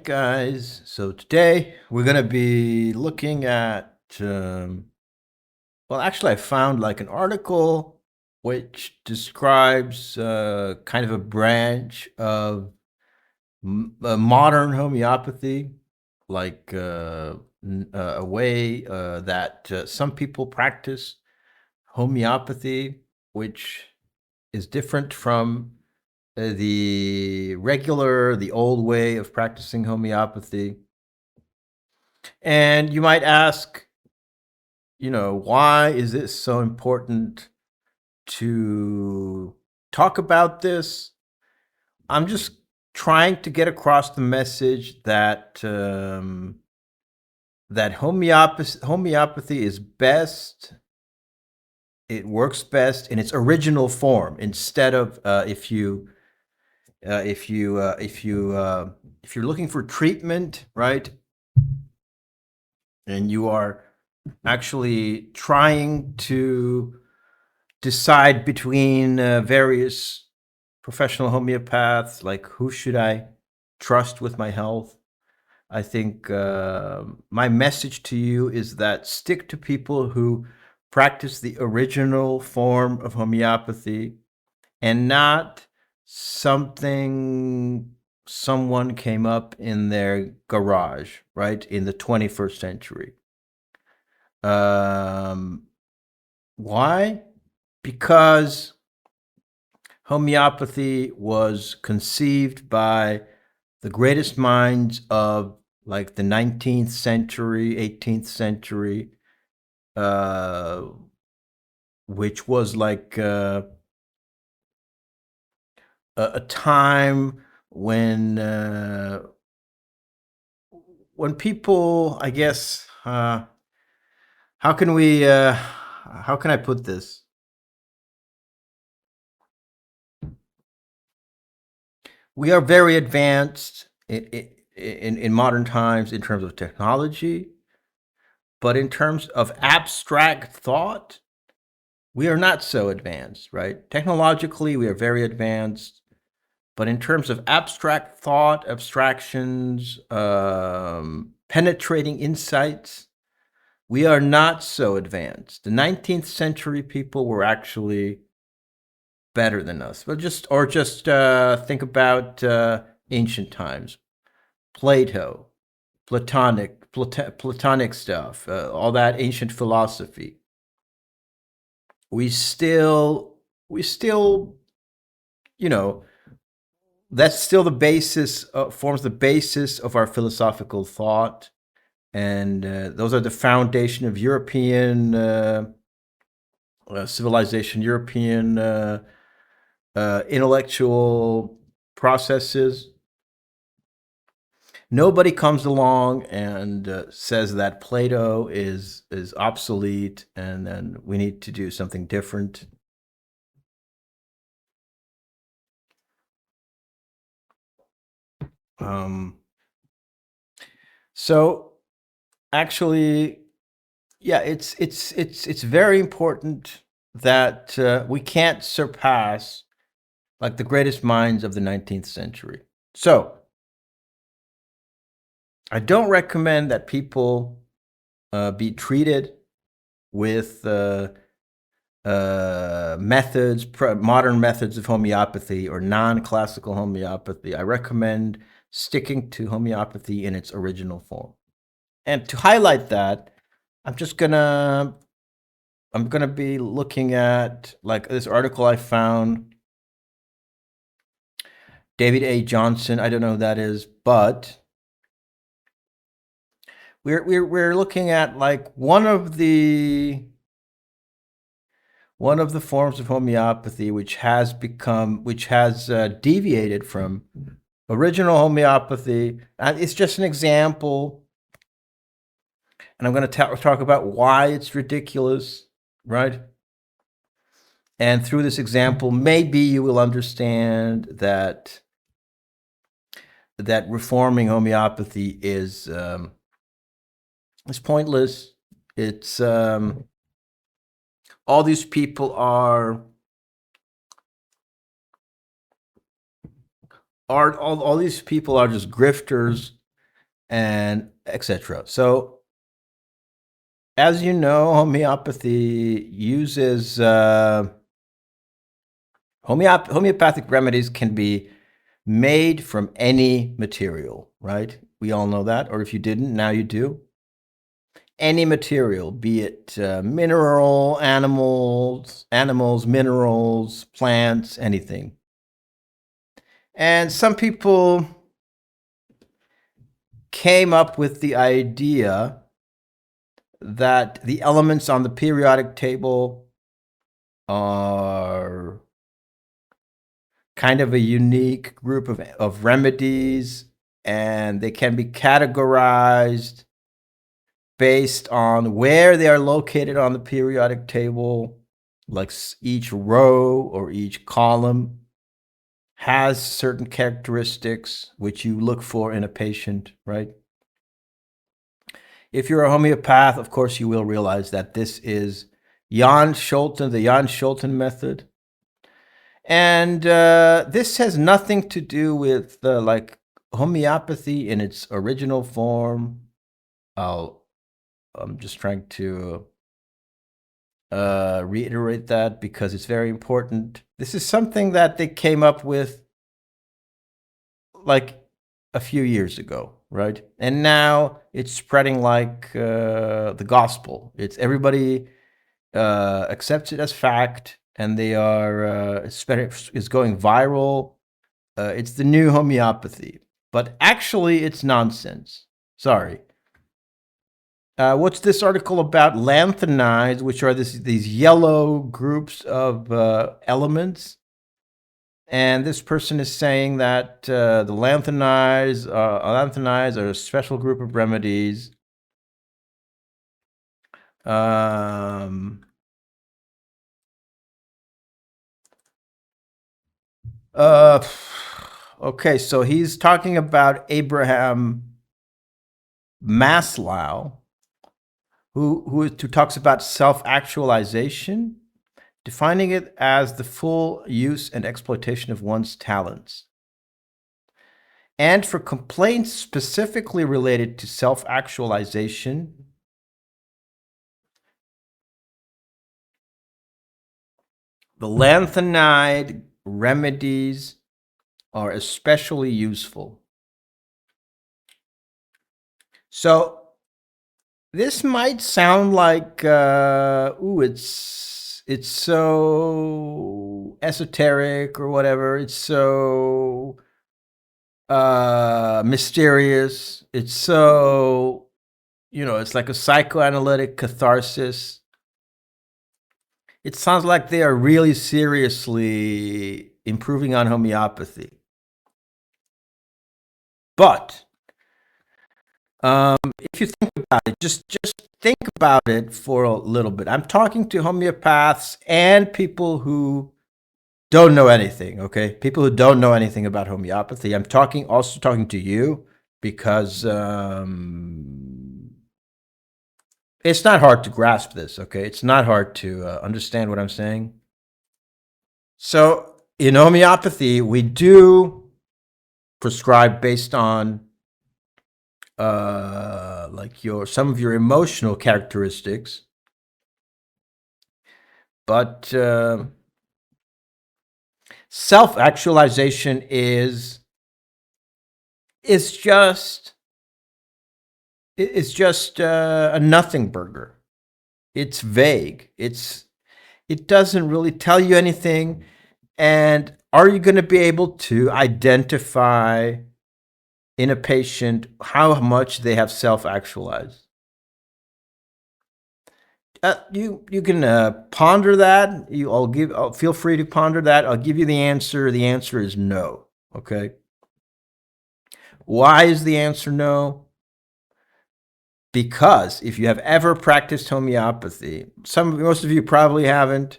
guys. So today we're going to be looking at, well, actually, I found like an article which describes kind of a branch of modern homeopathy, like a way that some people practice homeopathy, which is different from the old way of practicing homeopathy. And you might ask, why is this so important to talk about this? I'm just trying to get across the message that that homeopathy is best. It works best in its original form instead of if you're looking for treatment, right? And you are actually trying to decide between various professional homeopaths, like who should I trust with my health? I think my message to you is that stick to people who practice the original form of homeopathy and not something someone came up in their garage, right, in the 21st century. Why? Because homeopathy was conceived by the greatest minds of like the 19th century, 18th century, which was like a time when people, I guess, how can I put this? We are very advanced in modern times in terms of technology, but in terms of abstract thought, we are not so advanced, right? Technologically, we are very advanced, but in terms of abstract thought, abstractions, penetrating insights, we are not so advanced. The 19th century people were actually better than us. But just think about ancient times, Plato, Platonic stuff, all that ancient philosophy. We still, you know, that's still the basis, forms the basis of our philosophical thought, and those are the foundation of European civilization, European intellectual processes. Nobody comes along and says that Plato is obsolete, and then we need to do something different. So actually, yeah, it's very important that we can't surpass like the greatest minds of the 19th century. So I don't recommend that people be treated with modern methods of homeopathy or non-classical homeopathy. I recommend sticking to homeopathy in its original form. And to highlight that, I'm gonna be looking at like this article I found. David A. Johnson, I don't know who that is, but we're looking at like one of the forms of homeopathy which has deviated from original homeopathy. And it's just an example, and I'm going to talk about why it's ridiculous, right? And through this example, maybe you will understand that reforming homeopathy is pointless. It's all these people are all these people are just grifters, and etc. So, as you know, homeopathy uses homeopathic remedies can be made from any material, right? We all know that, or if you didn't, now you do. Any material, be it animals, minerals, plants, anything. And some people came up with the idea that the elements on the periodic table are kind of a unique group of remedies, and they can be categorized based on where they are located on the periodic table. Like each row or each column has certain characteristics which you look for in a patient, right? If you're a homeopath, of course, you will realize that this is the Jan Scholten method. And this has nothing to do with like homeopathy in its original form. I'm just trying to reiterate that because it's very important. This is something that they came up with like a few years ago, right? And now it's spreading like the gospel. It's everybody accepts it as fact, and they are it's going viral. It's the new homeopathy, but actually it's nonsense. Sorry. What's this article about? Lanthanides, which are these yellow groups of elements. And this person is saying that the lanthanides are a special group of remedies. Okay, so he's talking about Abraham Maslow, who talks about self-actualization, defining it as the full use and exploitation of one's talents. And for complaints specifically related to self-actualization, the lanthanide remedies are especially useful. So this might sound like, it's so esoteric or whatever. It's so mysterious. It's so, it's like a psychoanalytic catharsis. It sounds like they are really seriously improving on homeopathy. But if you think about it, just think about it for a little bit. I'm talking to homeopaths and people who don't know anything, okay? People who don't know anything about homeopathy. I'm also talking to you because it's not hard to grasp this, okay? It's not hard to understand what I'm saying. So in homeopathy, we do prescribe based on like some of your emotional characteristics, but self-actualization is just a nothing burger. It's vague. It doesn't really tell you anything. And are you going to be able to identify in a patient how much they have self-actualized? You can ponder that. Feel free to ponder that. I'll give you the answer. The answer is no. Okay. Why is the answer no? Because if you have ever practiced homeopathy, most of you probably haven't,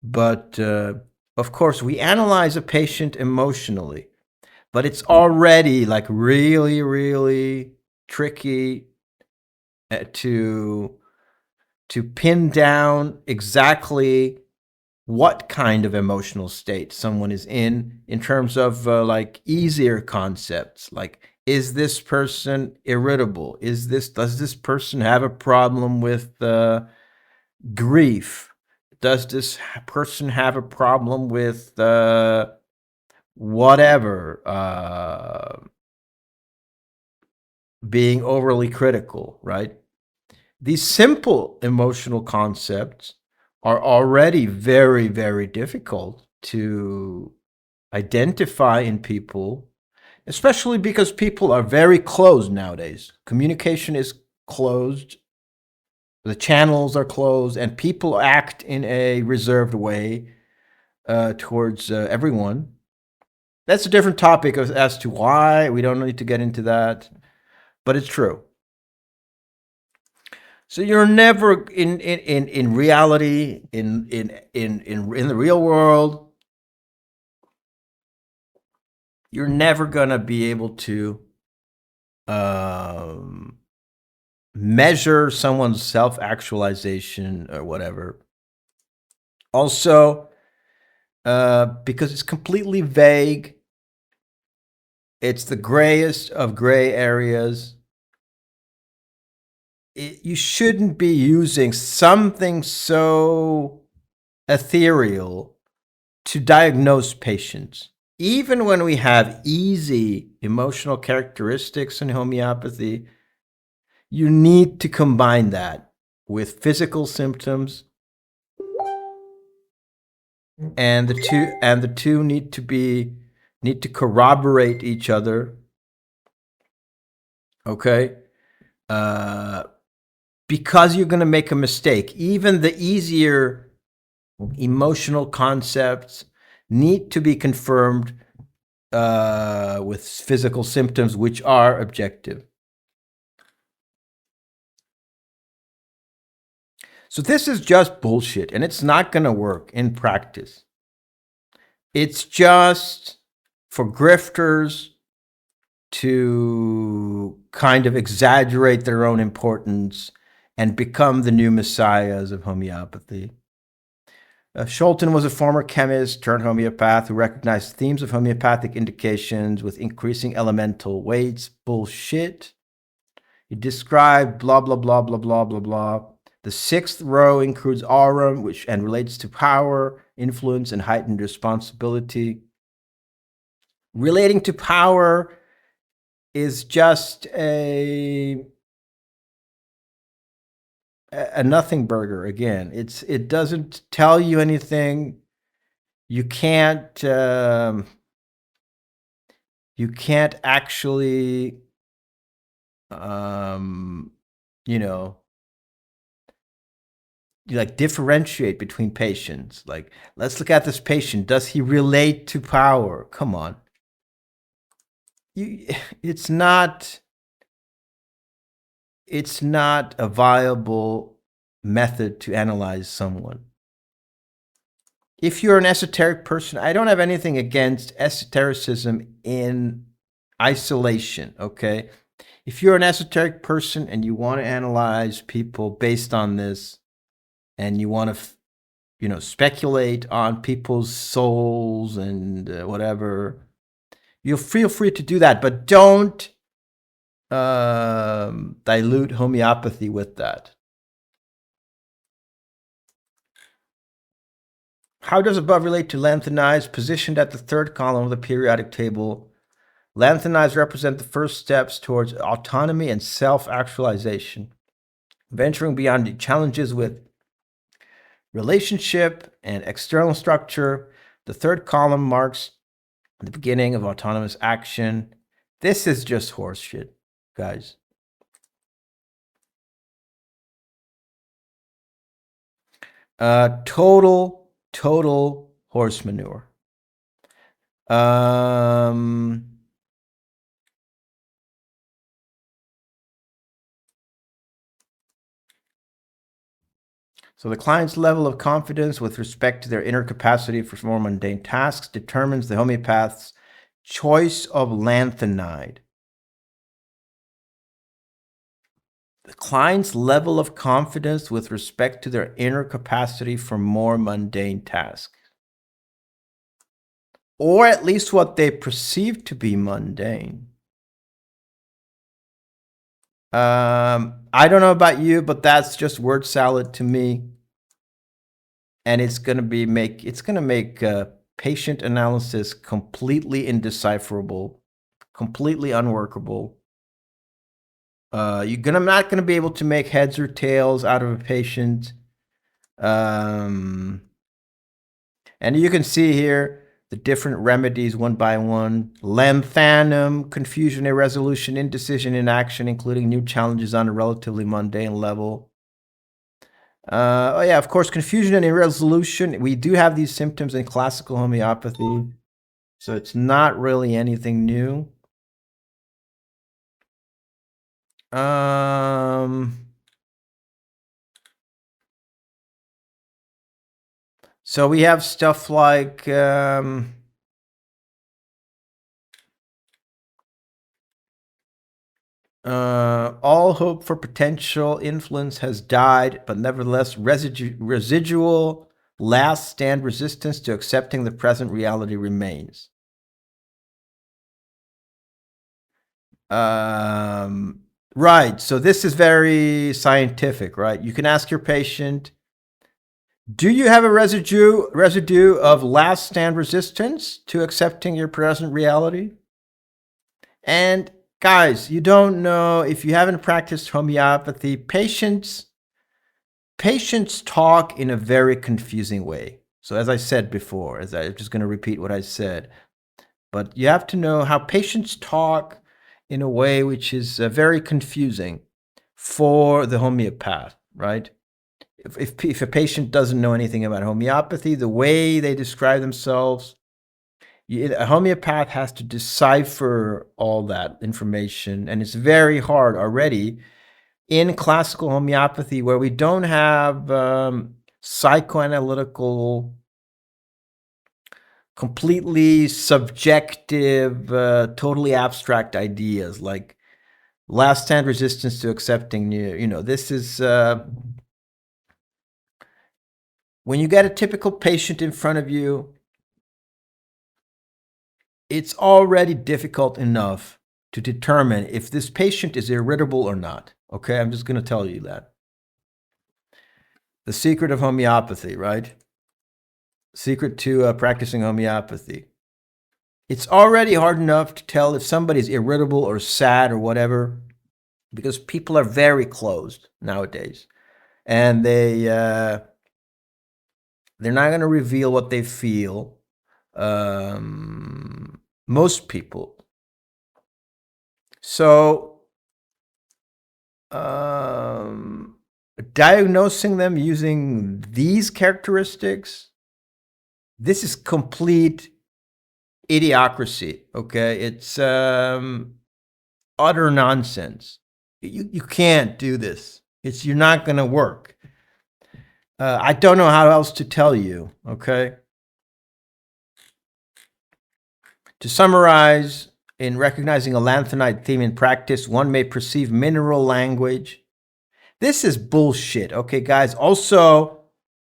but of course we analyze a patient emotionally, but it's already like really, really tricky to pin down exactly what kind of emotional state someone is in terms of like easier concepts like Is this person irritable? Does this person have a problem with grief? Does this person have a problem with whatever, being overly critical, right? These simple emotional concepts are already very, very difficult to identify in people, especially because people are very closed nowadays. Communication is closed, the channels are closed, and people act in a reserved way towards everyone. That's a different topic as to why. We don't need to get into that, but it's true. So you're never in reality, in the real world, you're never gonna be able to um, measure someone's self-actualization or whatever. Also, because it's completely vague, it's the grayest of gray areas. You shouldn't be using something so ethereal to diagnose patients. Even when we have easy emotional characteristics in homeopathy, you need to combine that with physical symptoms, and the two need to corroborate each other. Okay? Because you're going to make a mistake. Even the easier emotional concepts need to be confirmed with physical symptoms which are objective. So this is just bullshit, and it's not going to work in practice. It's just for grifters to kind of exaggerate their own importance and become the new messiahs of homeopathy. Scholten was a former chemist turned homeopath who recognized themes of homeopathic indications with increasing elemental weights. Bullshit. He described blah, blah, blah, blah, blah, blah, blah. The sixth row includes aurum, which and relates to power, influence, and heightened responsibility. Relating to power is just a nothing burger. Again, it doesn't tell you anything. You can't actually you know, like differentiate between patients. Like, let's look at this patient. Does he relate to power? Come on. It's not a viable method to analyze someone. If you're an esoteric person, I don't have anything against esotericism in isolation, okay? If you're an esoteric person and you want to analyze people based on this, and you want to, speculate on people's souls and whatever, you'll feel free to do that, but don't dilute homeopathy with that. How does above relate to lanthanides? Positioned at the third column of the periodic table, lanthanides represent the first steps towards autonomy and self-actualization, venturing beyond the challenges with relationship and external structure. The third column marks the beginning of autonomous action. This is just horseshit, guys. Total horse manure. So the client's level of confidence with respect to their inner capacity for more mundane tasks determines the homeopath's choice of lanthanide. The client's level of confidence with respect to their inner capacity for more mundane tasks. Or at least what they perceive to be mundane. I don't know about you, but that's just word salad to me, and it's gonna make patient analysis completely indecipherable, completely unworkable. You're not gonna be able to make heads or tails out of a patient. Um, and you can see here the different remedies one by one: lanthanum, confusion, irresolution, indecision, inaction, including new challenges on a relatively mundane level. Oh yeah, of course, confusion and irresolution. We do have these symptoms in classical homeopathy, so it's not really anything new. So we have stuff like all hope for potential influence has died, but nevertheless, residual last stand resistance to accepting the present reality remains. Right. So this is very scientific, right? You can ask your patient, do you have a residue of last stand resistance to accepting your present reality? And guys, you don't know, if you haven't practiced homeopathy, patients talk in a very confusing way. So as I said before, I'm just going to repeat what I said, but you have to know how patients talk in a way which is very confusing for the homeopath, right? If a patient doesn't know anything about homeopathy, the way they describe themselves, a homeopath has to decipher all that information, and it's very hard already in classical homeopathy, where we don't have psychoanalytical, completely subjective, totally abstract ideas like last stand resistance to accepting new. This is when you get a typical patient in front of you, it's already difficult enough to determine if this patient is irritable or not. Okay, I'm just going to tell you that. The secret of homeopathy, right? Secret to practicing homeopathy. It's already hard enough to tell if somebody's irritable or sad or whatever, because people are very closed nowadays, and they're not going to reveal what they feel. Most people. So diagnosing them using these characteristics, this is complete idiocracy. Okay, it's utter nonsense. You can't do this. You're not going to work. I don't know how else to tell you. Okay. To summarize, in recognizing a lanthanide theme in practice, one may perceive mineral language. This is bullshit, okay, guys? Also,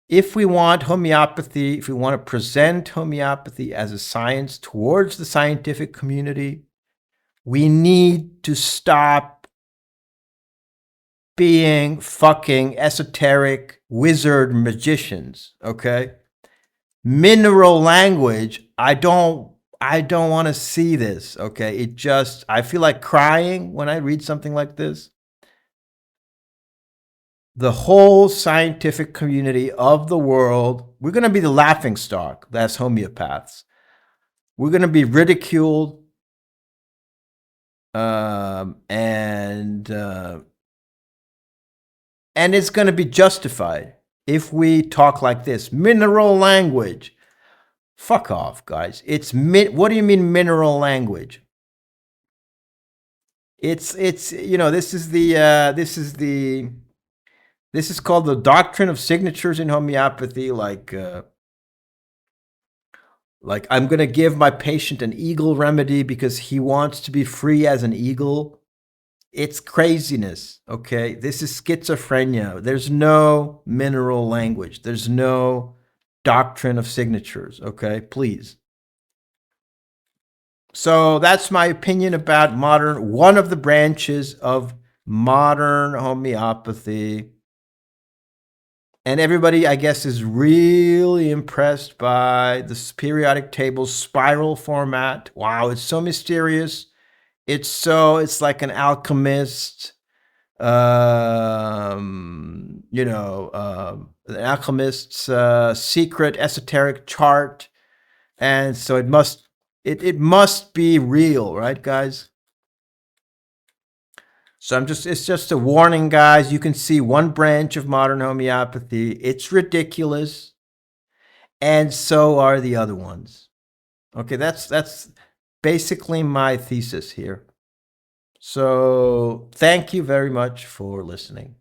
if we want homeopathy, if we want to present homeopathy as a science towards the scientific community, we need to stop being fucking esoteric wizard magicians, okay? Mineral language, I don't want to see this, okay? I feel like crying when I read something like this. The whole scientific community of the world, we're going to be the laughing stock as homeopaths. We're going to be ridiculed, and it's going to be justified if we talk like this. Mineral language. Fuck off, guys. What do you mean mineral language? This is called the doctrine of signatures in homeopathy. Like I'm going to give my patient an eagle remedy because he wants to be free as an eagle. It's craziness, okay? This is schizophrenia. There's no mineral language. There's no doctrine of signatures, okay? Please. So that's my opinion about one of the branches of modern homeopathy. And everybody, I guess, is really impressed by this periodic table spiral format. Wow, it's so mysterious. It's like an alchemist, an alchemist's secret esoteric chart. And so it must be real, right, guys? So it's just a warning, guys. You can see one branch of modern homeopathy. It's ridiculous, and so are the other ones. Okay, that's basically my thesis here. So thank you very much for listening.